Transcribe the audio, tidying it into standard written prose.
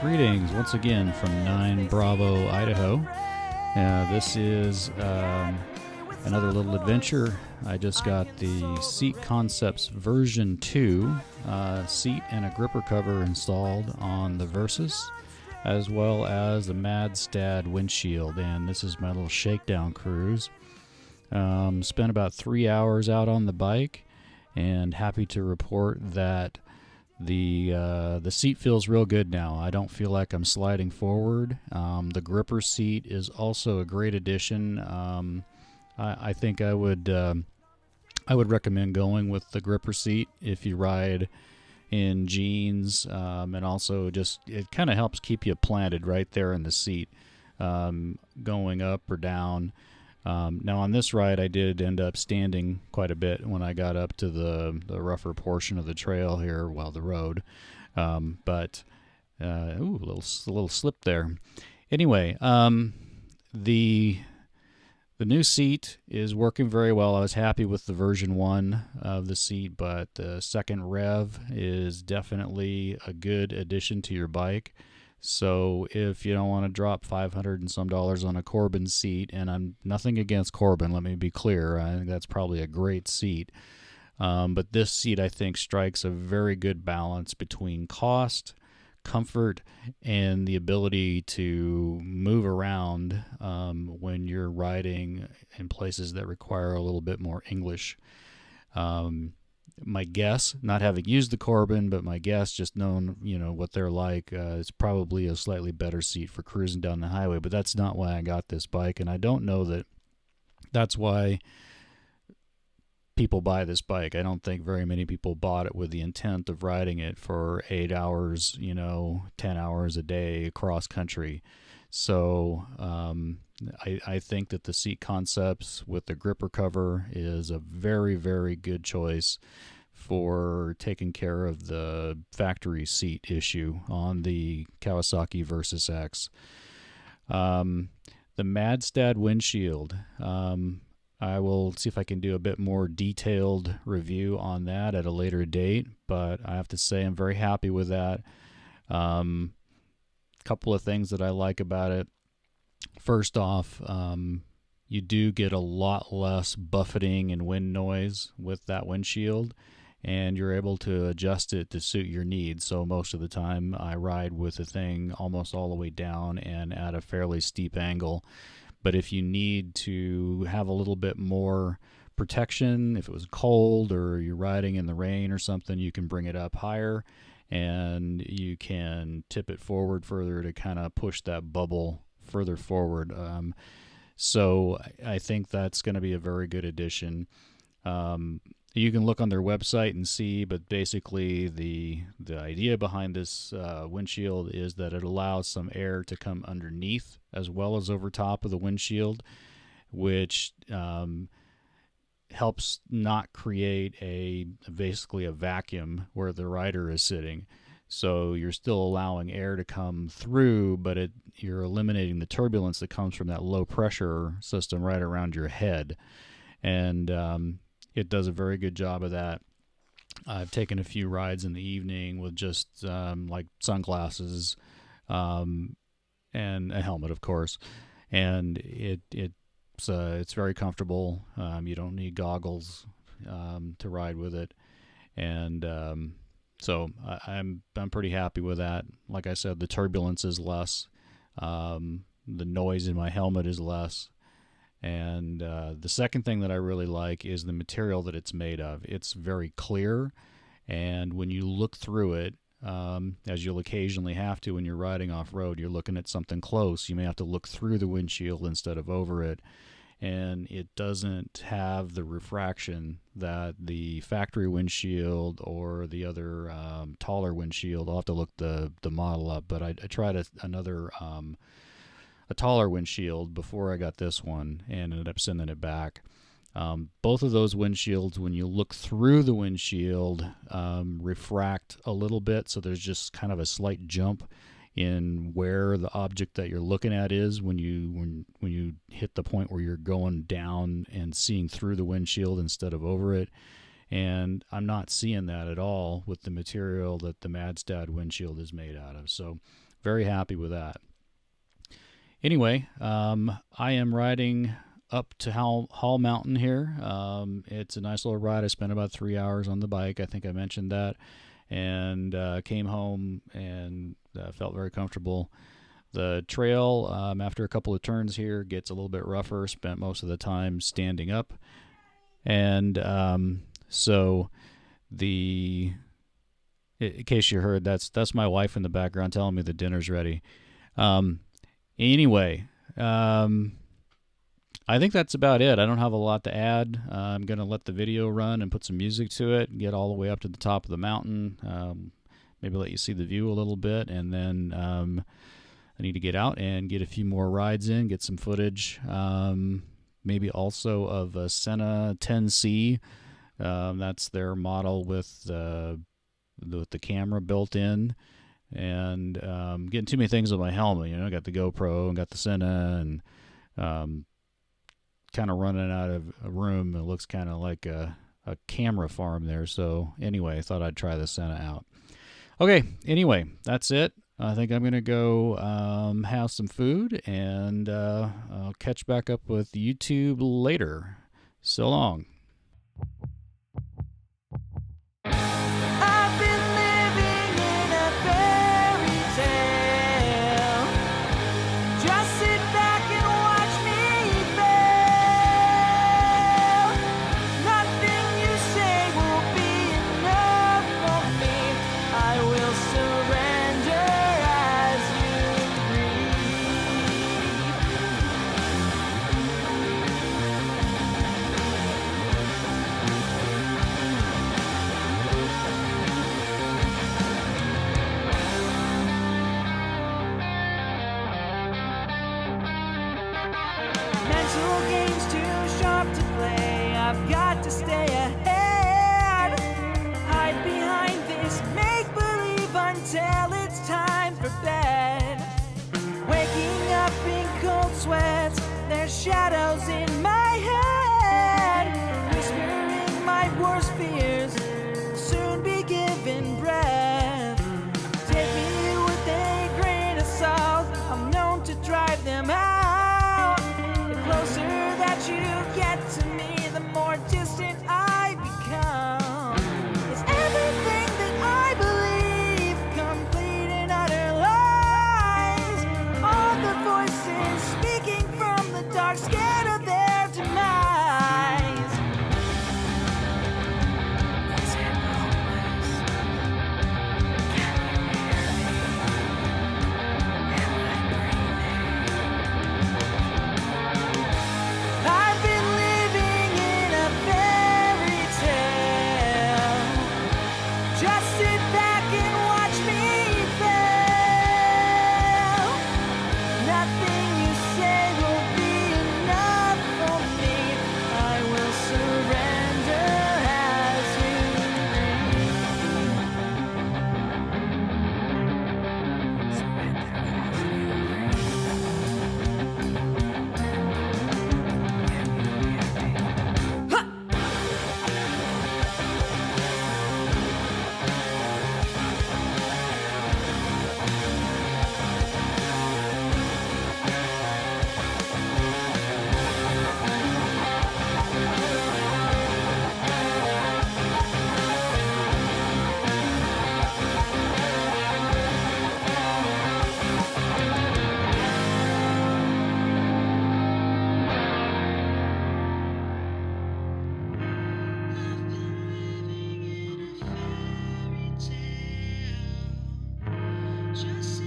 Greetings once again from 9 Bravo, Idaho. This is another little adventure. I just got the SeatConcepts version 2 seat and a gripper cover installed on the Versys, as well as the Madstad windshield, and this is my little shakedown cruise. Spent about 3 hours out on the bike, and happy to report that the seat feels real good now. I don't feel like I'm sliding forward. The gripper seat is also a great addition. I think I would recommend going with the gripper seat if you ride in jeans, and also just it kind of helps keep you planted right there in the seat, going up or down. Now on this ride, I did end up standing quite a bit when I got up to the rougher portion of the trail here, the road. But a little slip there. Anyway, the new seat is working very well. I was happy with the version 1 of the seat, but the second rev is definitely a good addition to your bike. So if you don't want to drop $500 and some on a Corbin seat, and I'm nothing against Corbin, let me be clear, I think that's probably a great seat. But this seat, I think, strikes a very good balance between cost, comfort, and the ability to move around when you're riding in places that require a little bit more English. My guess, not having used the Corbin, but my guess, just knowing what they're like, it's probably a slightly better seat for cruising down the highway. But that's not why I got this bike, and I don't know that that's why people buy this bike. I don't think very many people bought it with the intent of riding it for 8 hours, 10 hours a day cross country. So I think that the SeatConcepts with the gripper cover is a very, very good choice for taking care of the factory seat issue on the Kawasaki Versys-X. The Madstad windshield, I will see if I can do a bit more detailed review on that at a later date, but I have to say I'm very happy with that. Couple of things that I like about it. First off, you do get a lot less buffeting and wind noise with that windshield, and you're able to adjust it to suit your needs. So most of the time I ride with the thing almost all the way down and at a fairly steep angle. But if you need to have a little bit more protection, if it was cold or you're riding in the rain or something, you can bring it up higher, and you can tip it forward further to kind of push that bubble further forward. So I think that's going to be a very good addition. You can look on their website and see, but basically the idea behind this windshield is that it allows some air to come underneath as well as over top of the windshield, which helps not create basically a vacuum where the rider is sitting. So you're still allowing air to come through, but you're eliminating the turbulence that comes from that low pressure system right around your head. And it does a very good job of that. I've taken a few rides in the evening with just like sunglasses and a helmet, of course. And it's very comfortable. You don't need goggles to ride with it, and so I'm pretty happy with that. Like I said, the turbulence is less, the noise in my helmet is less, and the second thing that I really like is the material that it's made of. It's very clear, and when you look through it, as you'll occasionally have to when you're riding off-road, you're looking at something close, you may have to look through the windshield instead of over it, and it doesn't have the refraction that the factory windshield or the other taller windshield. I'll have to look the model up, but I tried a taller windshield before I got this one and ended up sending it back. Both of those windshields, when you look through the windshield, refract a little bit, so there's just kind of a slight jump in where the object that you're looking at is when you hit the point where you're going down and seeing through the windshield instead of over it. And I'm not seeing that at all with the material that the Madstad windshield is made out of. So very happy with that. Anyway, I am riding up to Hall Mountain here. It's a nice little ride. I spent about 3 hours on the bike. I think I mentioned that. And came home and felt very comfortable. The trail, after a couple of turns here, gets a little bit rougher. Spent most of the time standing up. And so in case you heard, that's my wife in the background telling me the dinner's ready. Anyway, I think that's about it. I don't have a lot to add. I'm going to let the video run and put some music to it and get all the way up to the top of the mountain. Maybe let you see the view a little bit, and then I need to get out and get a few more rides in, get some footage, maybe also of a Senna 10C. That's their model with the camera built in. And getting too many things with my helmet. I got the GoPro and got the Senna, and kind of running out of a room. It looks kind of like a camera farm there. So anyway, I thought I'd try the Senna out. Okay, anyway, that's it. I think I'm going to go have some food, and I'll catch back up with YouTube later. So long. I've been living in a fairy tale. Just sit back and watch me fail. Nothing you say will be enough for me. I will surrender as you mental games too sharp to play. I've got to stay ahead. Hide behind this make-believe until it's time for bed. Waking up in cold sweats, there's shadows in my head. Whispering my worst fears, soon be given breath. Take me with a grain of salt, I'm known to drive them out. The closer that you get to me, the more distant I become. Is everything that I believe complete and utter lies? All the voices speaking from the dark, scared of their demise. Is it hopeless? Can you hear me? Am I breathing? I've been living in a fairy tale. Just sit back and watch me fail. Nothing you say will be enough for me. I will surrender as you just